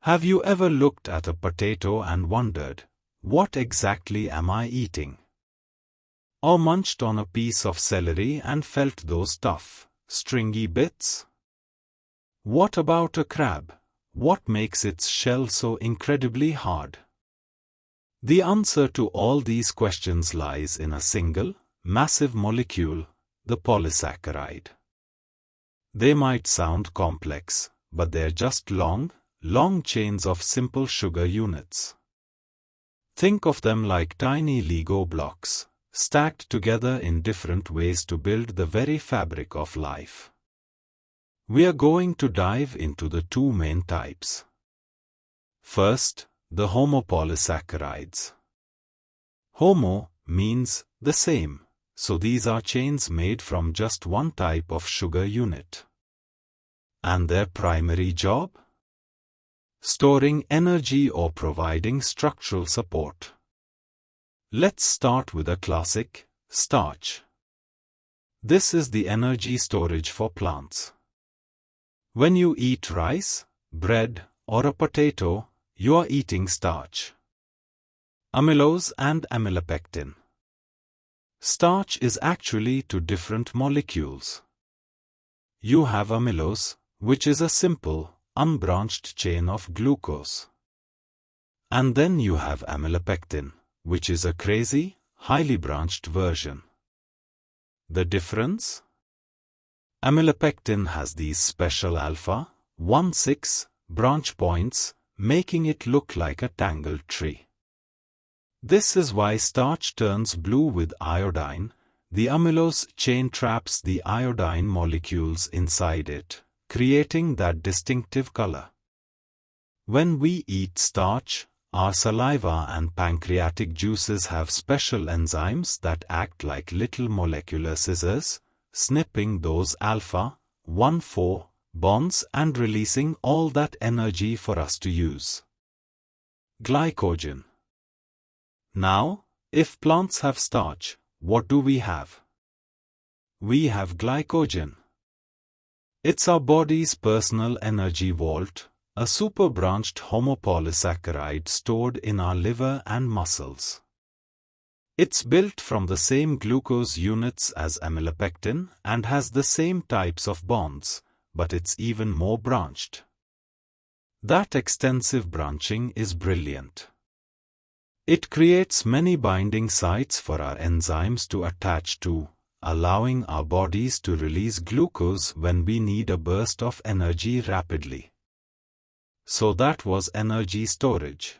Have you ever looked at a potato and wondered, what exactly am I eating? Or munched on a piece of celery and felt those tough, stringy bits? What about a crab? What makes its shell so incredibly hard? The answer to all these questions lies in a single, massive molecule, the polysaccharide. They might sound complex, but they're just long chains of simple sugar units. Think of them like tiny Lego blocks, stacked together in different ways to build the very fabric of life. We are going to dive into the two main types. First, the homopolysaccharides. Homo means the same, so these are chains made from just one type of sugar unit. And their primary job? Storing energy or providing structural support. Let's start with a classic, starch. This is the energy storage for plants. When you eat rice, bread, or a potato, you are eating starch. Amylose and amylopectin. Starch is actually two different molecules. You have amylose, which is a simple, unbranched chain of glucose. And then you have amylopectin, which is a crazy, highly branched version. The difference? Amylopectin has these special alpha, 1,6 branch points, making it look like a tangled tree. This is why starch turns blue with iodine. The amylose chain traps the iodine molecules inside it, creating that distinctive color. When we eat starch, our saliva and pancreatic juices have special enzymes that act like little molecular scissors, snipping those alpha, 1,4 bonds and releasing all that energy for us to use. Glycogen. Now, if plants have starch, what do we have? We have glycogen. It's our body's personal energy vault, a super-branched homopolysaccharide stored in our liver and muscles. It's built from the same glucose units as amylopectin and has the same types of bonds, but it's even more branched. That extensive branching is brilliant. It creates many binding sites for our enzymes to attach to, allowing our bodies to release glucose when we need a burst of energy rapidly. So that was energy storage.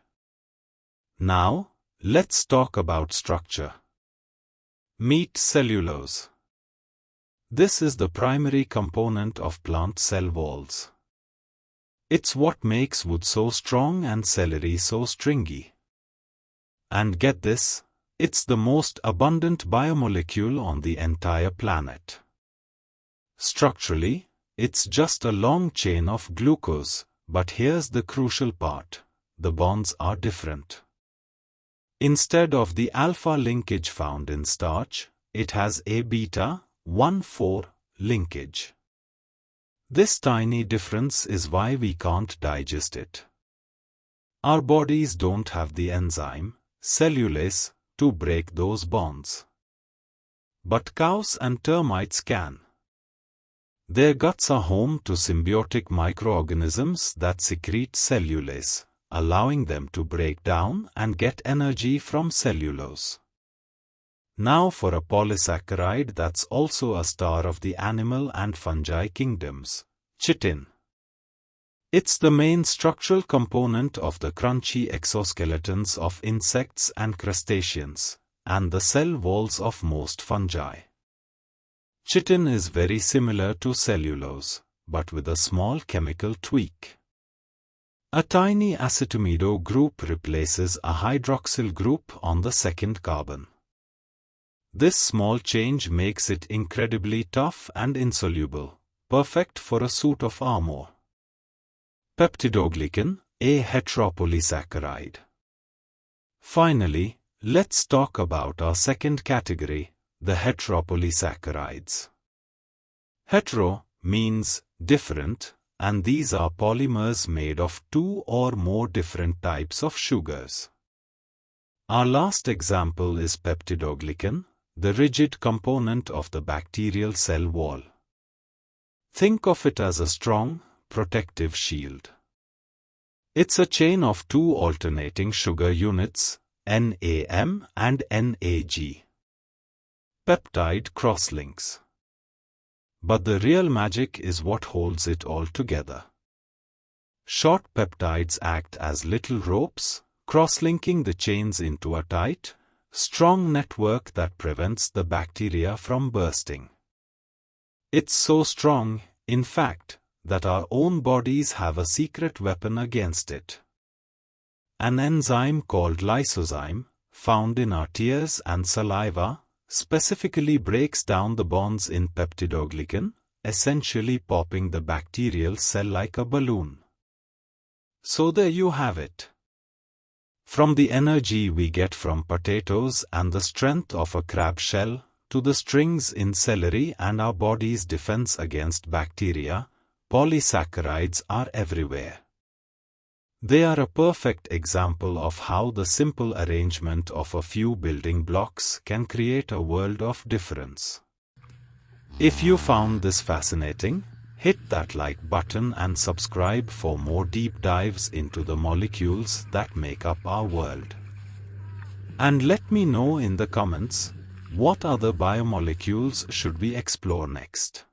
Now, let's talk about structure. Meet cellulose. This is the primary component of plant cell walls. It's what makes wood so strong and celery so stringy. And get this, it's the most abundant biomolecule on the entire planet. Structurally, it's just a long chain of glucose, but here's the crucial part: the bonds are different. Instead of the alpha linkage found in starch, it has a beta, 1,4 linkage. This tiny difference is why we can't digest it. Our bodies don't have the enzyme, cellulase, to break those bonds. But cows and termites can. Their guts are home to symbiotic microorganisms that secrete cellulase, allowing them to break down and get energy from cellulose. Now for a polysaccharide that's also a star of the animal and fungi kingdoms, chitin. It's the main structural component of the crunchy exoskeletons of insects and crustaceans, and the cell walls of most fungi. Chitin is very similar to cellulose, but with a small chemical tweak. A tiny acetamido group replaces a hydroxyl group on the second carbon. This small change makes it incredibly tough and insoluble, perfect for a suit of armor. Peptidoglycan, a heteropolysaccharide. Finally, let's talk about our second category, the heteropolysaccharides. Hetero means different, and these are polymers made of two or more different types of sugars. Our last example is Peptidoglycan, the rigid component of the bacterial cell wall. Think of it as a strong, protective shield. It's a chain of two alternating sugar units, NAM and NAG. Peptide crosslinks. But the real magic is what holds it all together. Short peptides act as little ropes, cross-linking the chains into a tight, strong network that prevents the bacteria from bursting. It's so strong, in fact, that our own bodies have a secret weapon against it. An enzyme called lysozyme, found in our tears and saliva, specifically breaks down the bonds in peptidoglycan, essentially popping the bacterial cell like a balloon. So there you have it. From the energy we get from potatoes and the strength of a crab shell, to the strings in celery and our body's defense against bacteria, polysaccharides are everywhere. They are a perfect example of how the simple arrangement of a few building blocks can create a world of difference. If you found this fascinating, hit that like button and subscribe for more deep dives into the molecules that make up our world. And let me know in the comments, what other biomolecules should we explore next?